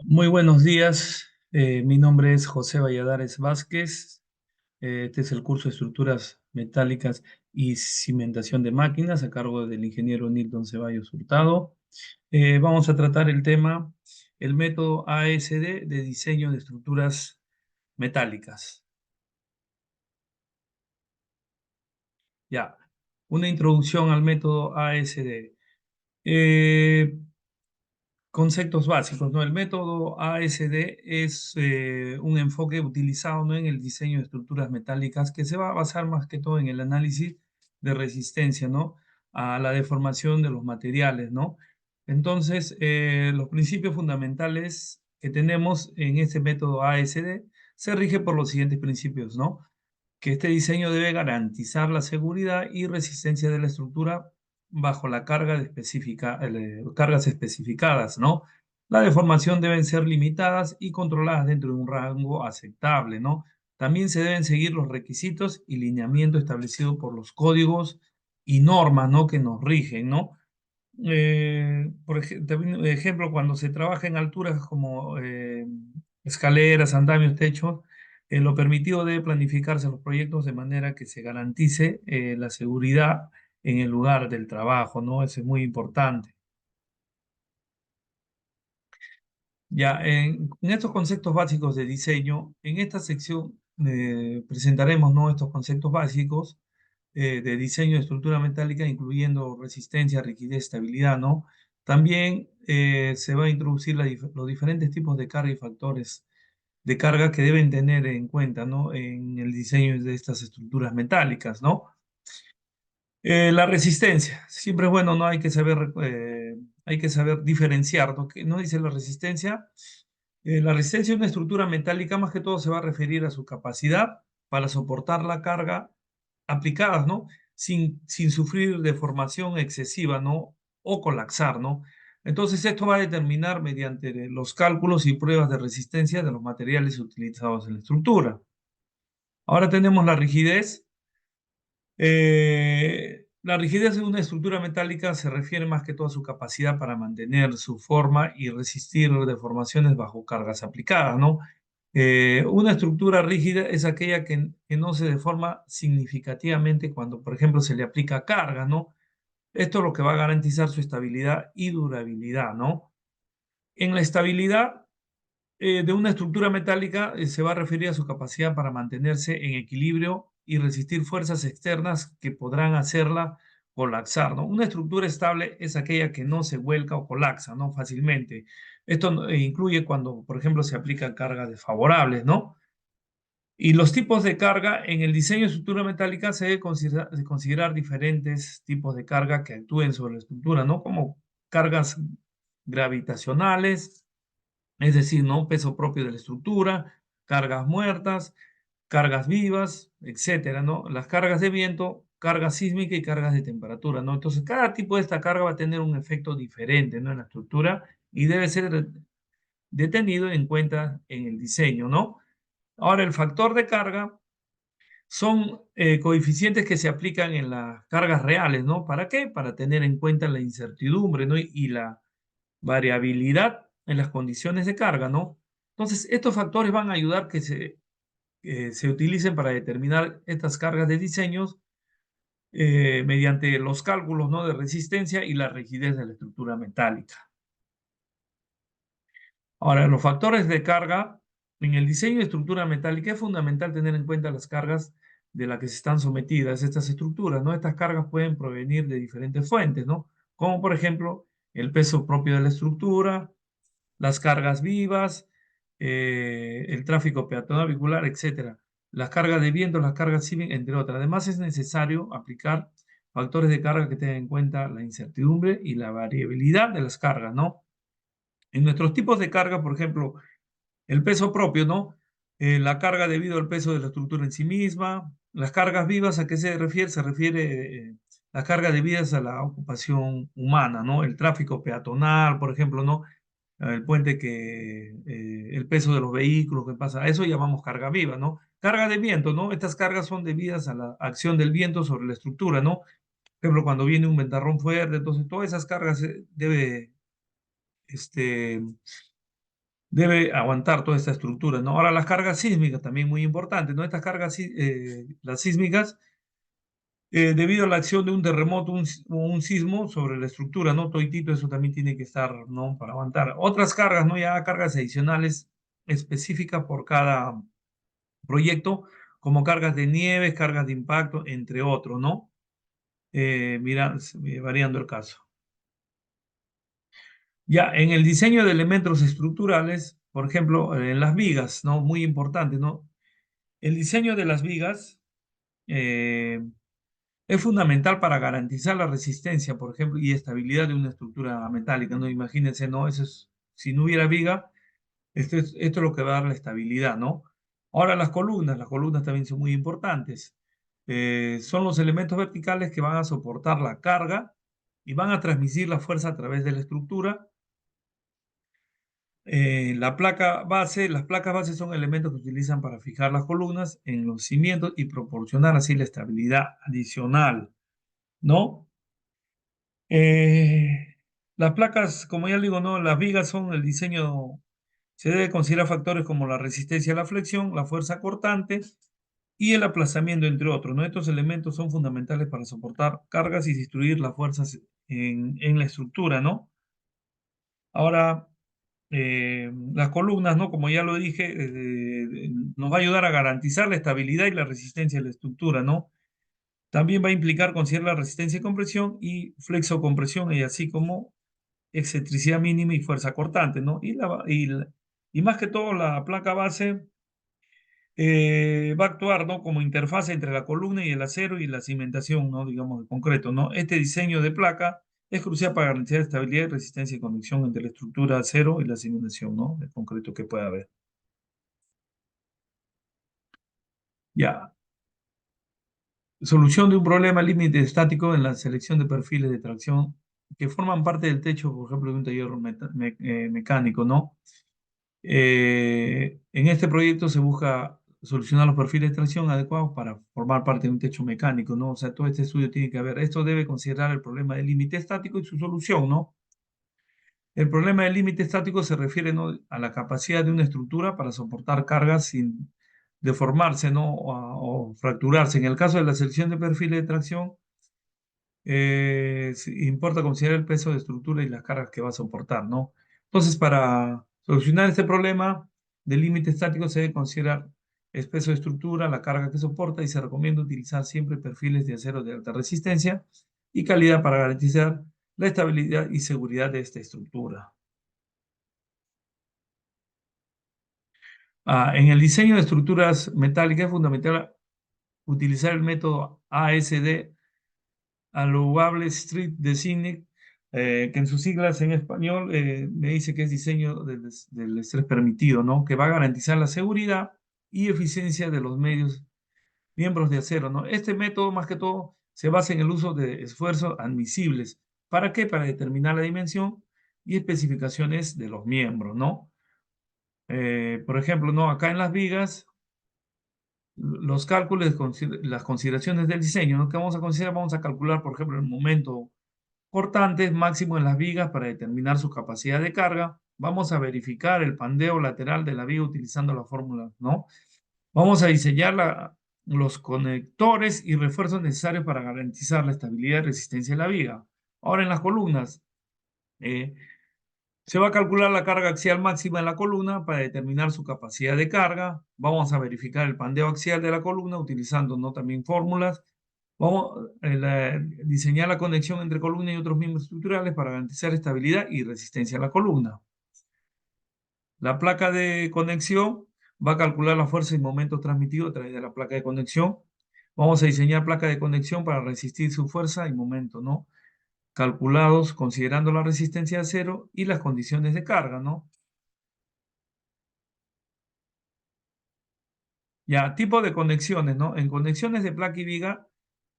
Muy buenos días, mi nombre es José Valladares Vázquez. Este es el curso de Estructuras Metálicas y Cimentación de Máquinas a cargo del ingeniero Nilton Ceballos Hurtado. Vamos a tratar el tema, el método ASD de diseño de estructuras metálicas. Ya, una introducción al método ASD. Conceptos básicos, ¿no? El método ASD es un enfoque utilizado, ¿no?, en el diseño de estructuras metálicas que se va a basar más que todo en el análisis de resistencia, ¿no?, a la deformación de los materiales, ¿no? Entonces, los principios fundamentales que tenemos en este método ASD se rige por los siguientes principios, ¿no? Que este diseño debe garantizar la seguridad y resistencia de la estructura bajo la cargas especificadas, ¿no? La deformación deben ser limitadas y controladas dentro de un rango aceptable, ¿no? También se deben seguir los requisitos y lineamientos establecidos por los códigos y normas, ¿no?, que nos rigen, ¿no? También, ejemplo, cuando se trabaja en alturas como escaleras, andamios, techos, lo permitido debe planificarse los proyectos de manera que se garantice la seguridad en el lugar del trabajo, ¿no? Eso es muy importante. Ya, en estos conceptos básicos de diseño, en esta sección presentaremos, ¿no?, estos conceptos básicos de diseño de estructura metálica, incluyendo resistencia, rigidez, estabilidad, ¿no? También se va a introducir los diferentes tipos de carga y factores de carga que deben tener en cuenta, ¿no?, en el diseño de estas estructuras metálicas, ¿no? La resistencia, siempre es bueno, ¿no? Hay que saber diferenciar, ¿no? ¿Qué no dice la resistencia? La resistencia de una estructura metálica más que todo se va a referir a su capacidad para soportar la carga aplicada, ¿no? Sin sufrir deformación excesiva, ¿no? O colapsar, ¿no? Entonces esto va a determinar mediante los cálculos y pruebas de resistencia de los materiales utilizados en la estructura. Ahora tenemos la rigidez. La rigidez de una estructura metálica se refiere más que todo a su capacidad para mantener su forma y resistir deformaciones bajo cargas aplicadas, ¿no? Una estructura rígida es aquella que no se deforma significativamente cuando, por ejemplo, se le aplica carga, ¿no? Esto es lo que va a garantizar su estabilidad y durabilidad, ¿no? En la estabilidad de una estructura metálica se va a referir a su capacidad para mantenerse en equilibrio y resistir fuerzas externas que podrán hacerla colapsar, ¿no? Una estructura estable es aquella que no se vuelca o colapsa, ¿no?, fácilmente. Esto incluye cuando, por ejemplo, se aplican cargas desfavorables, ¿no? Y los tipos de carga en el diseño de estructura metálica se debe considerar diferentes tipos de carga que actúen sobre la estructura, ¿no? Como cargas gravitacionales, es decir, ¿no?, peso propio de la estructura, cargas muertas, cargas vivas, etcétera, ¿no? Las cargas de viento, carga sísmica y cargas de temperatura, ¿no? Entonces, cada tipo de esta carga va a tener un efecto diferente, ¿no?, en la estructura y debe ser detenido en cuenta en el diseño, ¿no? Ahora, el factor de carga son coeficientes que se aplican en las cargas reales, ¿no? ¿Para qué? Para tener en cuenta la incertidumbre, ¿no?, y la variabilidad en las condiciones de carga, ¿no? Entonces, estos factores van a ayudar que se utilicen para determinar estas cargas de diseños mediante los cálculos, ¿no?, de resistencia y la rigidez de la estructura metálica. Ahora, los factores de carga en el diseño de estructura metálica es fundamental tener en cuenta las cargas de las que se están sometidas estas estructuras, ¿no? Estas cargas pueden provenir de diferentes fuentes, ¿no? Como por ejemplo el peso propio de la estructura, las cargas vivas, el tráfico peatonal vehicular, etcétera. Las cargas de viento, las cargas civil, entre otras. Además, es necesario aplicar factores de carga que tengan en cuenta la incertidumbre y la variabilidad de las cargas, ¿no? En nuestros tipos de carga, por ejemplo, el peso propio, ¿no? La carga debido al peso de la estructura en sí misma. Las cargas vivas, ¿a qué se refiere? Se refiere las cargas debidas a la ocupación humana, ¿no? El tráfico peatonal, por ejemplo, ¿no? El puente el peso de los vehículos que pasa, a eso llamamos carga viva, ¿no? Carga de viento, ¿no? Estas cargas son debidas a la acción del viento sobre la estructura, ¿no? Por ejemplo, cuando viene un ventarrón fuerte, entonces todas esas cargas este, debe aguantar toda esta estructura, ¿no? Ahora las cargas sísmicas, también muy importantes, ¿no? Estas cargas, las sísmicas, debido a la acción de un terremoto o un sismo sobre la estructura, ¿no? Toitito, eso también tiene que estar, ¿no? Para aguantar. Otras cargas, ¿no? Ya cargas adicionales específicas por cada proyecto, como cargas de nieve, cargas de impacto, entre otros, ¿no? Mira, variando el caso. Ya, en el diseño de elementos estructurales, por ejemplo, en las vigas, ¿no? Muy importante, ¿no? El diseño de las vigas eh, es fundamental para garantizar la resistencia, por ejemplo, y estabilidad de una estructura metálica, ¿no? Imagínense, ¿no? Eso es, si no hubiera viga, esto es lo que va a dar la estabilidad, ¿no? Ahora las columnas también son muy importantes. Son los elementos verticales que van a soportar la carga y van a transmitir la fuerza a través de la estructura. La placa base, las placas base son elementos que utilizan para fijar las columnas en los cimientos y proporcionar así la estabilidad adicional, ¿no? Las placas, como ya digo, ¿no? Las vigas son el diseño, se debe considerar factores como la resistencia a la flexión, la fuerza cortante y el aplazamiento, entre otros, ¿no? Estos elementos son fundamentales para soportar cargas y distribuir las fuerzas en la estructura, ¿no? Ahora, las columnas, ¿no? Como ya lo dije, nos va a ayudar a garantizar la estabilidad y la resistencia de la estructura, ¿no? También va a implicar considerar la resistencia y compresión y flexocompresión y así como excentricidad mínima y fuerza cortante, ¿no? Y más que todo la placa base va a actuar, ¿no? Como interfaz entre la columna y el acero y la cimentación, ¿no? Digamos, de concreto, ¿no? Este diseño de placa es crucial para garantizar estabilidad, resistencia y conexión entre la estructura de acero y la cimentación, ¿no? De concreto que pueda haber. Ya. Solución de un problema límite estático en la selección de perfiles de tracción que forman parte del techo, por ejemplo, de un taller mecánico, ¿no? En este proyecto se busca solucionar los perfiles de tracción adecuados para formar parte de un techo mecánico, ¿no? O sea, todo este estudio tiene que ver, esto debe considerar el problema del límite estático y su solución, ¿no? El problema del límite estático se refiere, ¿no? A la capacidad de una estructura para soportar cargas sin deformarse, ¿no? O fracturarse. En el caso de la selección de perfiles de tracción, importa considerar el peso de estructura y las cargas que va a soportar, ¿no? Entonces, para solucionar este problema del límite estático se debe considerar el peso de estructura, la carga que soporta y se recomienda utilizar siempre perfiles de acero de alta resistencia y calidad para garantizar la estabilidad y seguridad de esta estructura. En el diseño de estructuras metálicas es fundamental utilizar el método ASD, Allowable Street Design, que en sus siglas en español me dice que es diseño del estrés permitido, ¿no? Que va a garantizar la seguridad y eficiencia de los miembros de acero, ¿no? Este método, más que todo, se basa en el uso de esfuerzos admisibles. ¿Para qué? Para determinar la dimensión y especificaciones de los miembros, ¿no? Por ejemplo, ¿no? Acá en las vigas, los cálculos, las consideraciones del diseño, ¿no? ¿Qué vamos a considerar? Vamos a calcular, por ejemplo, el momento cortantes máximo en las vigas para determinar su capacidad de carga. Vamos a verificar el pandeo lateral de la viga utilizando la fórmula, ¿no? Vamos a diseñar los conectores y refuerzos necesarios para garantizar la estabilidad y resistencia de la viga. Ahora en las columnas, eh, se va a calcular la carga axial máxima en la columna para determinar su capacidad de carga. Vamos a verificar el pandeo axial de la columna utilizando, ¿no? También fórmulas. Vamos a diseñar la conexión entre columna y otros miembros estructurales para garantizar estabilidad y resistencia a la columna. La placa de conexión va a calcular la fuerza y momento transmitido a través de la placa de conexión. Vamos a diseñar placa de conexión para resistir su fuerza y momento, ¿no? Calculados considerando la resistencia de acero y las condiciones de carga, ¿no? Ya, tipo de conexiones, ¿no? En conexiones de placa y viga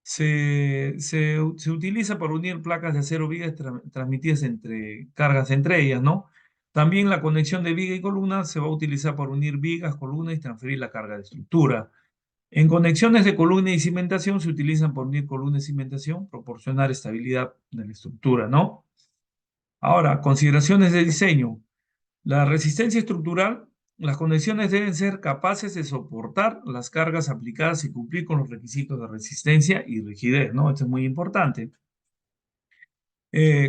se utiliza para unir placas de acero vigas transmitidas entre cargas entre ellas, ¿no? También la conexión de viga y columna se va a utilizar para unir vigas, columnas y transferir la carga de estructura. En conexiones de columna y cimentación se utilizan para unir columna y cimentación, proporcionar estabilidad de la estructura, ¿no? Ahora, consideraciones de diseño. La resistencia estructural, las conexiones deben ser capaces de soportar las cargas aplicadas y cumplir con los requisitos de resistencia y rigidez, ¿no? Esto es muy importante.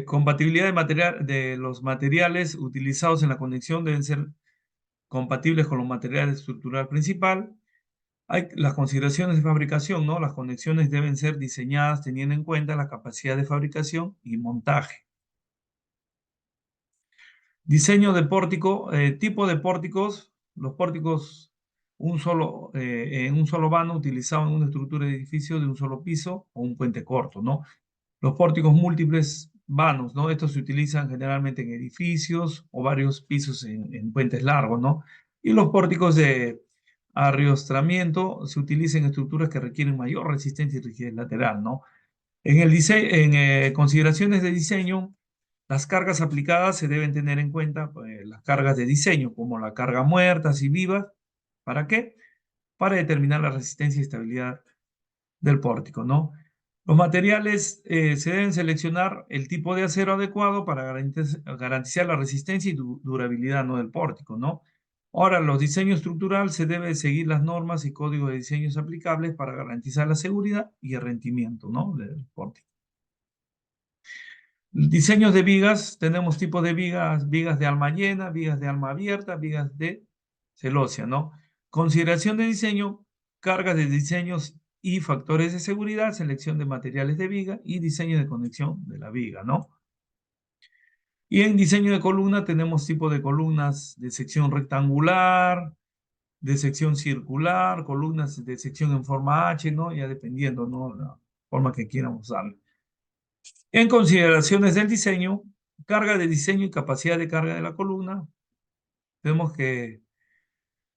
Compatibilidad de los materiales utilizados en la conexión deben ser compatibles con los materiales estructural principal. Hay las consideraciones de fabricación, ¿no? Las conexiones deben ser diseñadas teniendo en cuenta la capacidad de fabricación y montaje. Diseño de pórtico, tipo de pórticos. Los pórticos en un solo vano utilizado en una estructura de edificio de un solo piso o un puente corto, ¿no? Los pórticos múltiples vanos, ¿no? Estos se utilizan generalmente en edificios o varios pisos en puentes largos, ¿no? Y los pórticos de arriostramiento se utilizan en estructuras que requieren mayor resistencia y rigidez lateral, ¿no? En consideraciones de diseño, las cargas aplicadas se deben tener en cuenta, pues, las cargas de diseño, como la carga muertas y vivas. ¿Para qué? Para determinar la resistencia y estabilidad del pórtico, ¿no? Los materiales se deben seleccionar el tipo de acero adecuado para garantizar la resistencia y durabilidad, ¿no? Del pórtico, ¿no? Ahora, los diseños estructurales se deben seguir las normas y códigos de diseños aplicables para garantizar la seguridad y el rendimiento, ¿no? Del pórtico. Diseños de vigas, tenemos tipos de vigas, vigas de alma llena, vigas de alma abierta, vigas de celosía, ¿no? Consideración de diseño, cargas de diseños y factores de seguridad, selección de materiales de viga y diseño de conexión de la viga, ¿no? Y en diseño de columna tenemos tipo de columnas de sección rectangular, de sección circular, columnas de sección en forma H, ¿no? Ya dependiendo, ¿no? La forma que quieramos darle. En consideraciones del diseño, carga de diseño y capacidad de carga de la columna, tenemos que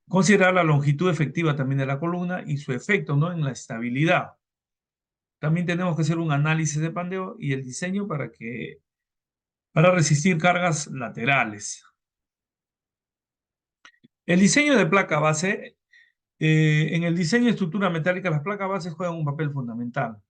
considerar la longitud efectiva también de la columna y su efecto, ¿no? En la estabilidad. También tenemos que hacer un análisis de pandeo y el diseño para resistir cargas laterales. El diseño de placa base, en el diseño de estructura metálica, las placas bases juegan un papel fundamental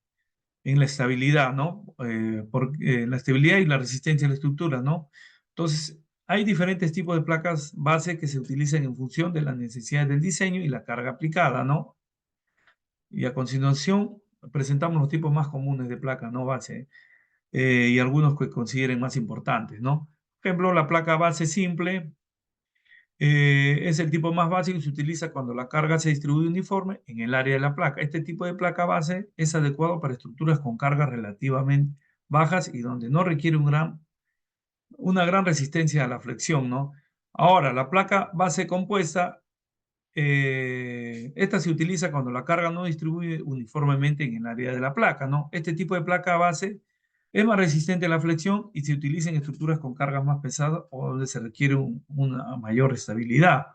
en la estabilidad, ¿no? La estabilidad y la resistencia de la estructura, ¿no? Entonces, hay diferentes tipos de placas base que se utilizan en función de las necesidades del diseño y la carga aplicada, ¿no? Y a continuación presentamos los tipos más comunes de placas, ¿no? Base, y algunos que consideren más importantes, ¿no? Por ejemplo, la placa base simple es el tipo más básico y se utiliza cuando la carga se distribuye uniforme en el área de la placa. Este tipo de placa base es adecuado para estructuras con cargas relativamente bajas y donde no requiere una gran resistencia a la flexión, ¿no? Ahora, la placa base compuesta, esta se utiliza cuando la carga no distribuye uniformemente en el área de la placa, ¿no? Este tipo de placa base es más resistente a la flexión y se utiliza en estructuras con cargas más pesadas o donde se requiere una mayor estabilidad.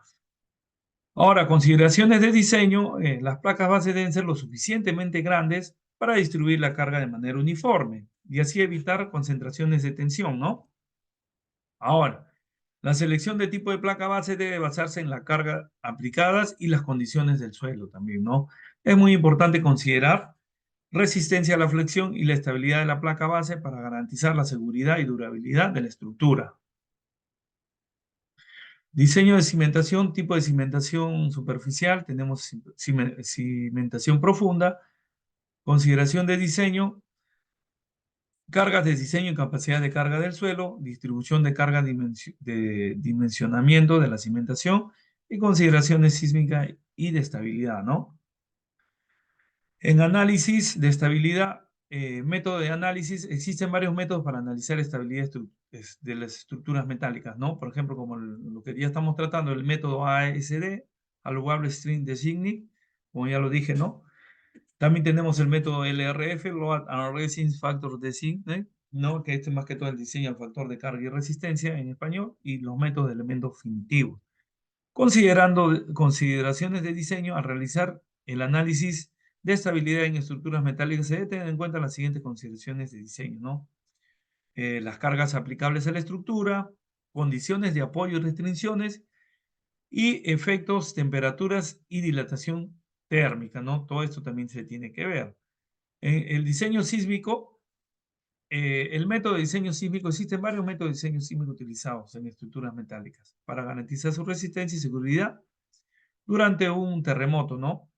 Ahora, consideraciones de diseño, las placas base deben ser lo suficientemente grandes para distribuir la carga de manera uniforme y así evitar concentraciones de tensión, ¿no? Ahora, la selección de tipo de placa base debe basarse en la carga aplicadas y las condiciones del suelo también, ¿no? Es muy importante considerar resistencia a la flexión y la estabilidad de la placa base para garantizar la seguridad y durabilidad de la estructura. Diseño de cimentación, tipo de cimentación superficial, tenemos cimentación profunda, consideración de diseño, cargas de diseño y capacidad de carga del suelo, distribución de carga de dimensionamiento de la cimentación y consideraciones sísmicas y de estabilidad, ¿no? En análisis de estabilidad, método de análisis, existen varios métodos para analizar estabilidad de las estructuras metálicas, ¿no? Por ejemplo, como lo que ya estamos tratando, el método ASD, Allowable String Designing, como ya lo dije, ¿no? También tenemos el método LRF, Load and Resistance Factor Design, ¿no? Que este es más que todo el diseño del factor de carga y resistencia en español, y los métodos de elementos finitivos. Considerando consideraciones de diseño, al realizar el análisis de estabilidad en estructuras metálicas, se debe tener en cuenta las siguientes consideraciones de diseño, ¿no? Las cargas aplicables a la estructura, condiciones de apoyo y restricciones, y efectos, temperaturas y dilatación térmica, ¿no? Todo esto también se tiene que ver. El diseño sísmico el método de diseño sísmico, existen varios métodos de diseño sísmico utilizados en estructuras metálicas para garantizar su resistencia y seguridad durante un terremoto, ¿no?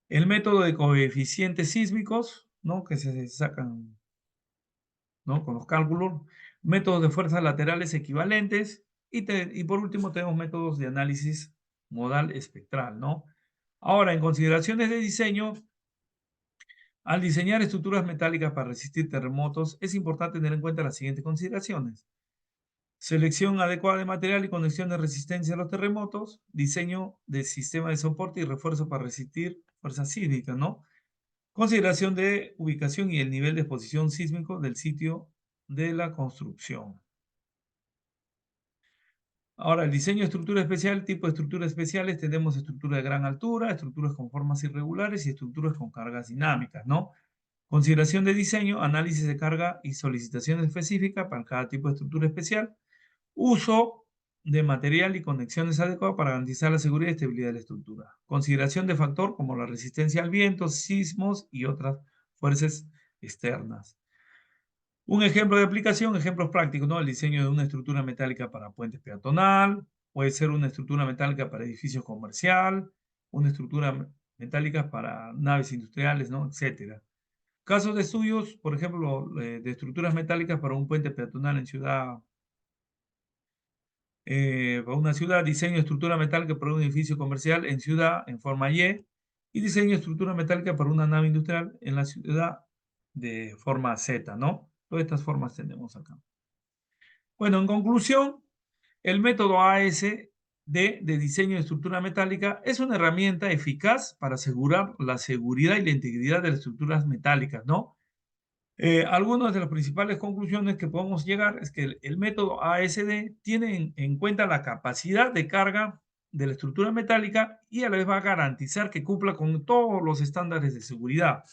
El método de coeficientes sísmicos, ¿no? Que se sacan, ¿no? Con los cálculos, métodos de fuerzas laterales equivalentes y por último tenemos métodos de análisis modal espectral, ¿no? Ahora, en consideraciones de diseño, al diseñar estructuras metálicas para resistir terremotos, es importante tener en cuenta las siguientes consideraciones. Selección adecuada de material y conexión de resistencia a los terremotos, diseño de sistema de soporte y refuerzo para resistir fuerzas sísmicas, ¿no? Consideración de ubicación y el nivel de exposición sísmico del sitio de la construcción. Ahora, el diseño de estructura especial, tipo de estructuras especiales, tenemos estructuras de gran altura, estructuras con formas irregulares y estructuras con cargas dinámicas, ¿no? Consideración de diseño, análisis de carga y solicitaciones específicas para cada tipo de estructura especial. Uso de material y conexiones adecuadas para garantizar la seguridad y estabilidad de la estructura. Consideración de factor como la resistencia al viento, sismos y otras fuerzas externas. Un ejemplo de aplicación, ejemplos prácticos, ¿no? El diseño de una estructura metálica para puentes peatonal, puede ser una estructura metálica para edificios comercial, una estructura metálica para naves industriales, ¿no? Etcétera. Casos de estudios, por ejemplo, de estructuras metálicas para un puente peatonal en ciudad, para una ciudad, diseño de estructura metálica para un edificio comercial en ciudad en forma y diseño de estructura metálica para una nave industrial en la ciudad de forma Z, ¿no? Todas estas formas tenemos acá. Bueno, en conclusión, el método ASD de diseño de estructura metálica es una herramienta eficaz para asegurar la seguridad y la integridad de las estructuras metálicas, ¿no? Algunas de las principales conclusiones que podemos llegar es que el método ASD tiene en cuenta la capacidad de carga de la estructura metálica y a la vez va a garantizar que cumpla con todos los estándares de seguridad.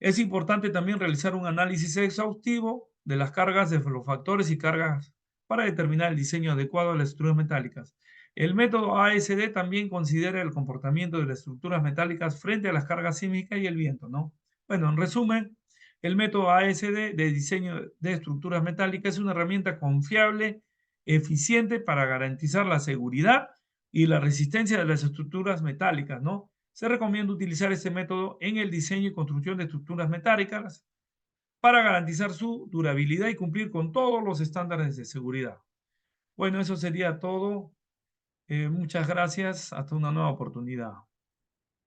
Es importante también realizar un análisis exhaustivo de las cargas de los factores y cargas para determinar el diseño adecuado de las estructuras metálicas. El método ASD también considera el comportamiento de las estructuras metálicas frente a las cargas sísmicas y el viento, ¿no? Bueno, en resumen, el método ASD de diseño de estructuras metálicas es una herramienta confiable, eficiente para garantizar la seguridad y la resistencia de las estructuras metálicas, ¿no? Se recomienda utilizar este método en el diseño y construcción de estructuras metálicas para garantizar su durabilidad y cumplir con todos los estándares de seguridad. Bueno, eso sería todo. Muchas gracias. Hasta una nueva oportunidad.